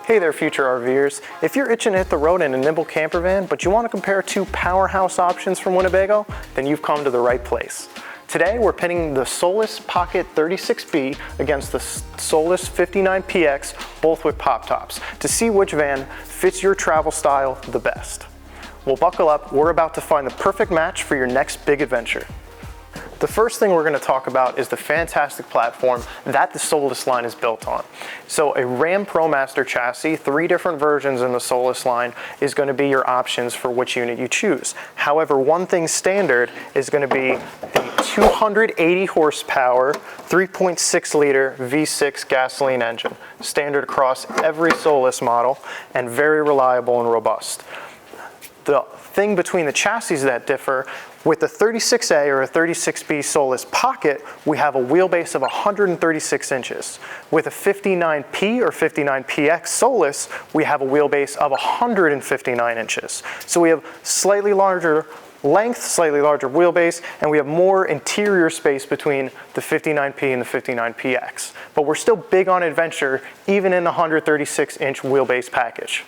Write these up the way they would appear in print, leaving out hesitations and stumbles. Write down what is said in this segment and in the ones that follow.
Hey there, future RVers. If you're itching to hit the road in a nimble camper van, but you want to compare two powerhouse options from Winnebago, then you've come to the right place. Today, we're pitting the Solis Pocket 36B against the Solis 59PX, both with pop tops, to see which van fits your travel style the best. Well, buckle up. We're about to find the perfect match for your next big adventure. The first thing we're going to talk about is the fantastic platform that the Solis line is built on. So a Ram ProMaster chassis, 3 different versions in the Solis line, is going to be your options for which unit you choose. However, one thing standard is going to be the 280 horsepower, 3.6 liter V6 gasoline engine, standard across every Solis model and very reliable and robust. The thing between the chassis that differ, with the 36A or a 36B Solis Pocket, we have a wheelbase of 136 inches. With a 59P or 59PX Solis, we have a wheelbase of 159 inches. So we have slightly larger length, slightly larger wheelbase, and we have more interior space between the 59P and the 59PX. But we're still big on adventure, even in the 136-inch wheelbase package.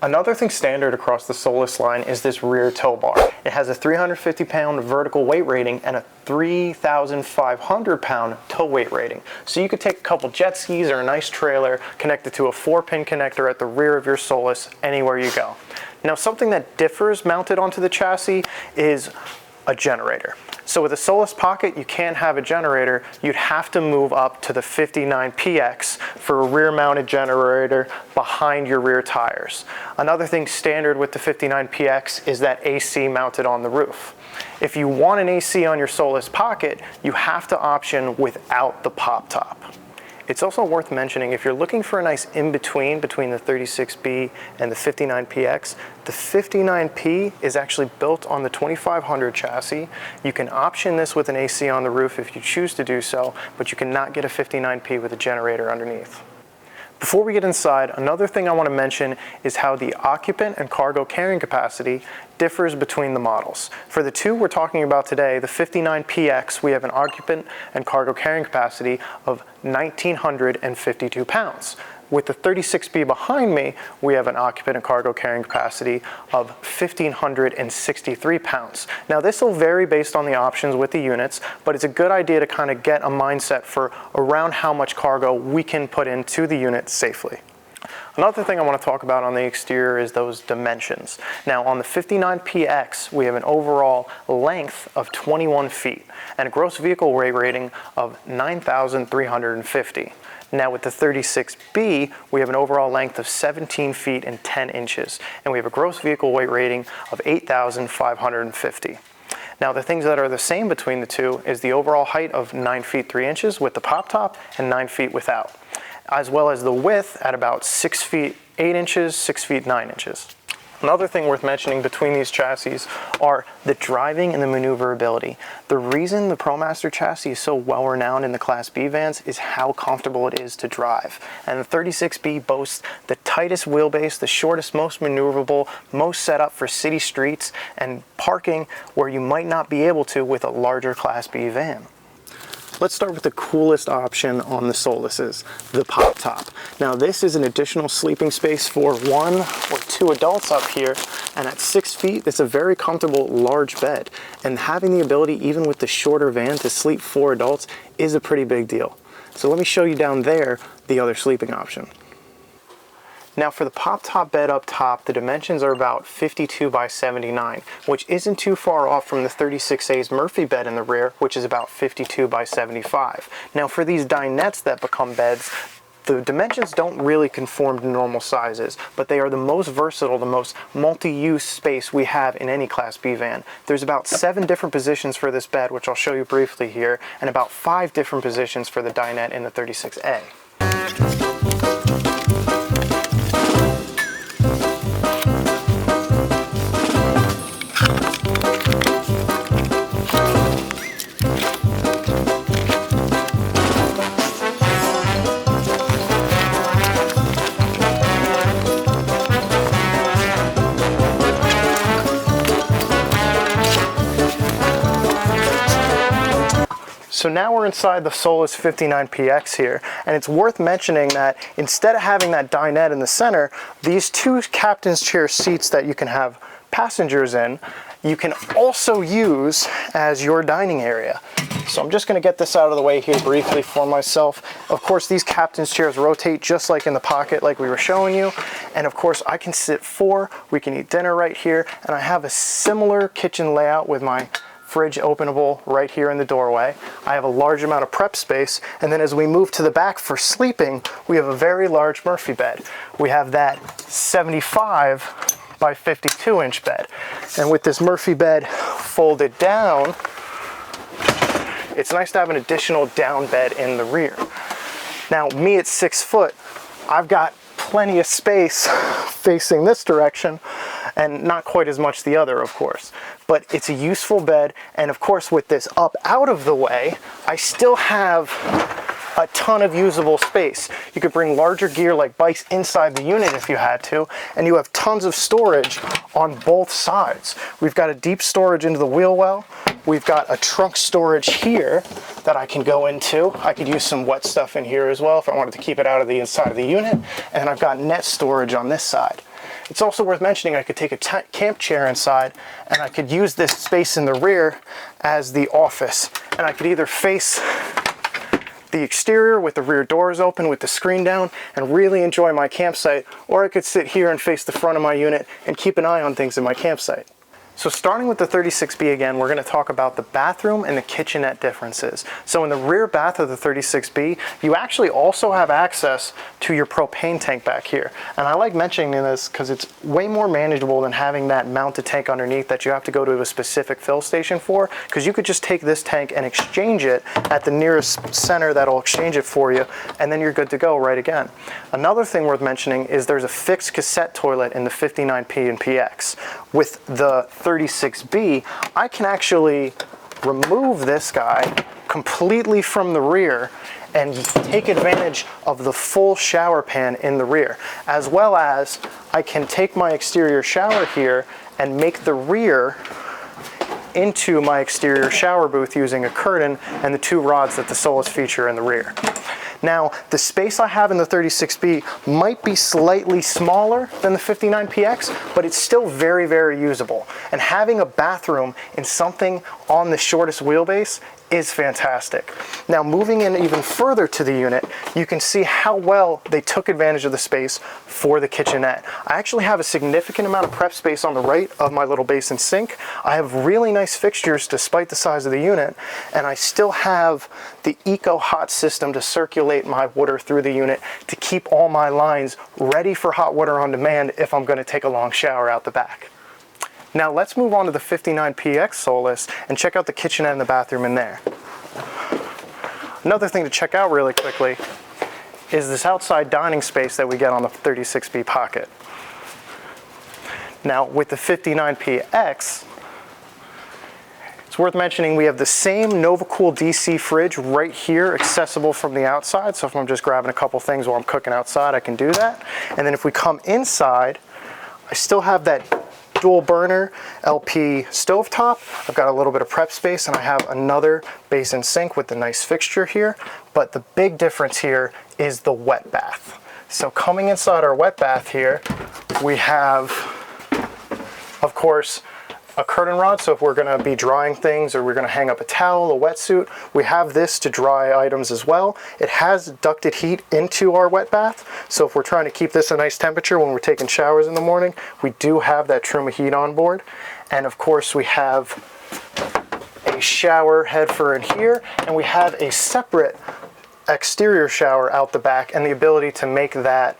Another thing standard across the Solis line is this rear tow bar. It has a 350-pound vertical weight rating and a 3,500-pound tow weight rating. So you could take a couple jet skis or a nice trailer, connect it to a 4-pin connector at the rear of your Solis anywhere you go. Now, something that differs mounted onto the chassis is a generator. So with a Solis Pocket, you can't have a generator. You'd have to move up to the 59PX for a rear-mounted generator behind your rear tires. Another thing standard with the 59PX is that AC mounted on the roof. If you want an AC on your Solis Pocket, you have to option without the pop top. It's also worth mentioning, if you're looking for a nice in-between between the 36B and the 59PX, the 59P is actually built on the 2500 chassis. You can option this with an AC on the roof if you choose to do so, but you cannot get a 59P with a generator underneath. Before we get inside, another thing I want to mention is how the occupant and cargo carrying capacity differs between the models. For the two we're talking about today, the 59PX, we have an occupant and cargo carrying capacity of 1,952 pounds. With the 36B behind me, we have an occupant and cargo carrying capacity of 1,563 pounds. Now, this will vary based on the options with the units, but it's a good idea to kind of get a mindset for around how much cargo we can put into the unit safely. Another thing I want to talk about on the exterior is those dimensions. Now, on the 59PX, we have an overall length of 21 feet and a gross vehicle weight rating of 9,350. Now with the 36B, we have an overall length of 17 feet and 10 inches, and we have a gross vehicle weight rating of 8,550. Now the things that are the same between the two is the overall height of 9 feet 3 inches with the pop top and 9 feet without, as well as the width at about 6 feet 8 inches, 6 feet 9 inches. Another thing worth mentioning between these chassis are the driving and the maneuverability. The reason the ProMaster chassis is so well renowned in the Class B vans is how comfortable it is to drive. And the 36B boasts the tightest wheelbase, the shortest, most maneuverable, most set up for city streets and parking where you might not be able to with a larger Class B van. Let's start with the coolest option on the Solises, the pop top. Now this is an additional sleeping space for 1 or 2 adults up here, and at 6 feet, it's a very comfortable large bed. And having the ability, even with the shorter van, to sleep 4 adults is a pretty big deal. So let me show you down there the other sleeping option. Now for the pop top bed up top, the dimensions are about 52 by 79, which isn't too far off from the 36A's Murphy bed in the rear, which is about 52 by 75. Now for these dinettes that become beds, the dimensions don't really conform to normal sizes, but they are the most versatile, the most multi-use space we have in any Class B van. There's about 7 different positions for this bed, which I'll show you briefly here, and about 5 different positions for the dinette in the 36A. So now we're inside the Solis 59PX here, and it's worth mentioning that instead of having that dinette in the center, these two captain's chair seats that you can have passengers in, you can also use as your dining area. So I'm just going to get this out of the way here briefly for myself. Of course, these captain's chairs rotate just like in the Pocket, like we were showing you. And of course, I can sit 4, we can eat dinner right here, and I have a similar kitchen layout with my fridge openable right here in the doorway. I have a large amount of prep space, and then as we move to the back for sleeping, we have a very large Murphy bed. We have that 75 by 52 inch bed. And with this Murphy bed folded down, it's nice to have an additional down bed in the rear. Now, me at 6 foot, I've got plenty of space facing this direction and not quite as much the other, of course. But it's a useful bed, and of course with this up out of the way, I still have a ton of usable space. You could bring larger gear like bikes inside the unit if you had to, and you have tons of storage on both sides. We've got a deep storage into the wheel well. We've got a trunk storage here that I can go into. I could use some wet stuff in here as well if I wanted to keep it out of the inside of the unit. And I've got net storage on this side. It's also worth mentioning I could take a camp chair inside, and I could use this space in the rear as the office. And I could either face the exterior with the rear doors open with the screen down and really enjoy my campsite, or I could sit here and face the front of my unit and keep an eye on things in my campsite. So starting with the 36B again, we're going to talk about the bathroom and the kitchenette differences. So in the rear bath of the 36B, you actually also have access to your propane tank back here. And I like mentioning this because it's way more manageable than having that mounted tank underneath that you have to go to a specific fill station for, because you could just take this tank and exchange it at the nearest center that'll exchange it for you, and then you're good to go right again. Another thing worth mentioning is there's a fixed cassette toilet in the 59P and PX. With the 36B, I can actually remove this guy completely from the rear and take advantage of the full shower pan in the rear, as well as I can take my exterior shower here and make the rear into my exterior shower booth using a curtain and the 2 rods that the Solis feature in the rear. Now, the space I have in the 36B might be slightly smaller than the 59PX, but it's still very, very usable. And having a bathroom in something on the shortest wheelbase is fantastic. Now, moving in even further to the unit, you can see how well they took advantage of the space for the kitchenette. I actually have a significant amount of prep space on the right of my little basin sink. I have really nice fixtures despite the size of the unit, and I still have the Eco Hot system to circulate my water through the unit to keep all my lines ready for hot water on demand if I'm going to take a long shower out the back. Now let's move on to the 59PX Solis and check out the kitchenette and the bathroom in there. Another thing to check out really quickly is this outside dining space that we get on the 36B Pocket. Now with the 59PX, it's worth mentioning we have the same NovaCool DC fridge right here, accessible from the outside. So if I'm just grabbing a couple things while I'm cooking outside, I can do that. And then if we come inside, I still have that dual burner LP stovetop. I've got a little bit of prep space, and I have another basin sink with the nice fixture here. But the big difference here is the wet bath. So coming inside our wet bath here, we have, of course, a curtain rod, so if we're going to be drying things or we're going to hang up a towel, a wetsuit, we have this to dry items as well. It has ducted heat into our wet bath, so if we're trying to keep this a nice temperature when we're taking showers in the morning, we do have that Truma heat on board. And of course we have a shower head for in here, and we have a separate exterior shower out the back and the ability to make that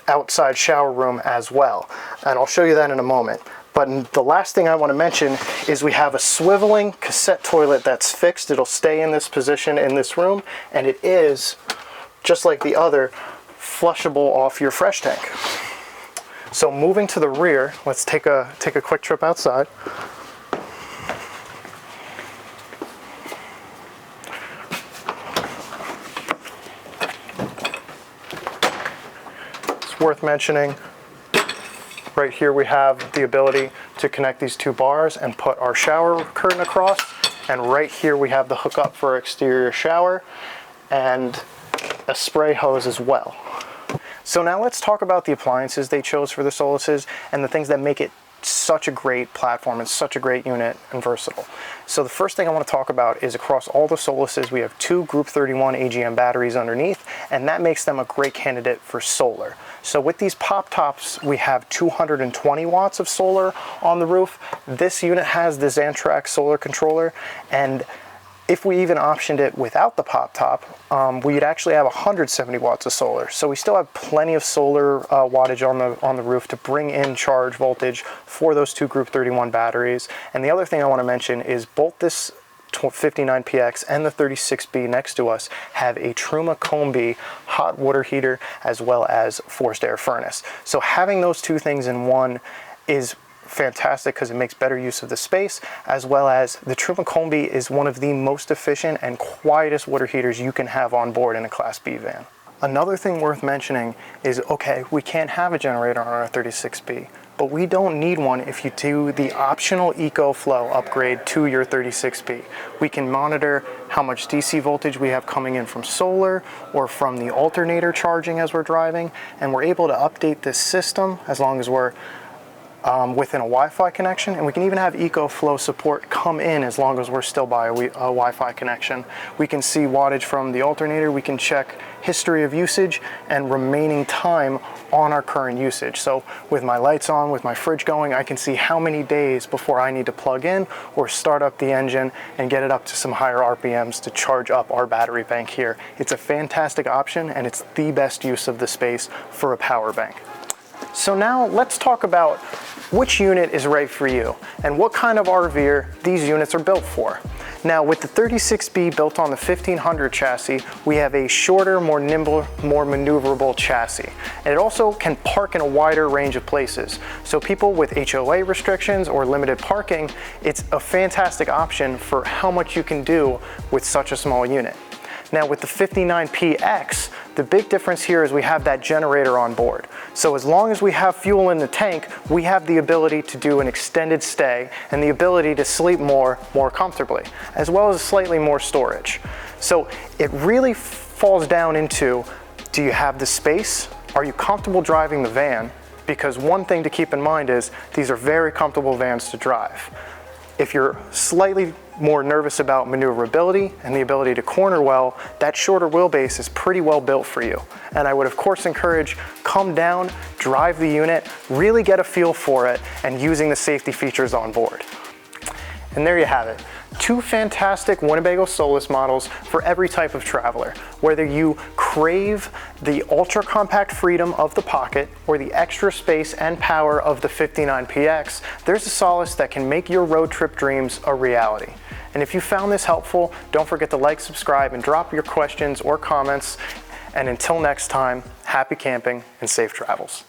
outside shower room as well. And I'll show you that in a moment. But the last thing I want to mention is we have a swiveling cassette toilet that's fixed. It'll stay in this position in this room, and it is, just like the other, flushable off your fresh tank. So moving to the rear, let's take a quick trip outside. It's worth mentioning, right here we have the ability to connect these 2 bars and put our shower curtain across, And right here we have the hookup for our exterior shower and a spray hose as well. So now let's talk about the appliances they chose for the Solises and the things that make it such a great platform and such a great unit and versatile. So the first thing I want to talk about is across all the Solises we have 2 Group 31 AGM batteries underneath, and that makes them a great candidate for solar. So with these pop tops we have 220 watts of solar on the roof. This unit has the Xantrax solar controller, and if we even optioned it without the pop top, we'd actually have 170 watts of solar. So we still have plenty of solar wattage on the roof to bring in charge voltage for those 2 Group 31 batteries. And the other thing I want to mention is both this 59PX and the 36B next to us have a Truma Combi hot water heater as well as forced air furnace. So having those 2 things in one is fantastic because it makes better use of the space, as well as the Truma Combi is one of the most efficient and quietest water heaters you can have on board in a Class B van. Another thing worth mentioning is, okay, we can't have a generator on our 36B, but we don't need one if you do the optional EcoFlow upgrade to your 36B. We can monitor how much DC voltage we have coming in from solar or from the alternator charging as we're driving, and we're able to update this system as long as we're within a Wi-Fi connection, and we can even have EcoFlow support come in as long as we're still by a Wi-Fi connection. We can see wattage from the alternator, we can check history of usage and remaining time on our current usage. So with my lights on, with my fridge going, I can see how many days before I need to plug in or start up the engine and get it up to some higher RPMs to charge up our battery bank here. It's a fantastic option, and it's the best use of the space for a power bank. So now let's talk about which unit is right for you and what kind of RVer these units are built for. Now with the 36B built on the 1500 chassis, we have a shorter, more nimble, more maneuverable chassis. And it also can park in a wider range of places. So people with HOA restrictions or limited parking, it's a fantastic option for how much you can do with such a small unit. Now with the 59PX, the big difference here is we have that generator on board. So as long as we have fuel in the tank, we have the ability to do an extended stay and the ability to sleep more comfortably, as well as slightly more storage. So it really falls down into, do you have the space? Are you comfortable driving the van? Because one thing to keep in mind is these are very comfortable vans to drive. If you're slightly more nervous about maneuverability and the ability to corner well, that shorter wheelbase is pretty well built for you. And I would of course encourage, come down, drive the unit, really get a feel for it, and using the safety features on board. And there you have it. 2 fantastic Winnebago Solis models for every type of traveler. Whether you crave the ultra compact freedom of the Pocket or the extra space and power of the 59PX, there's a Solis that can make your road trip dreams a reality. And if you found this helpful, don't forget to like, subscribe, and drop your questions or comments. And until next time, happy camping and safe travels.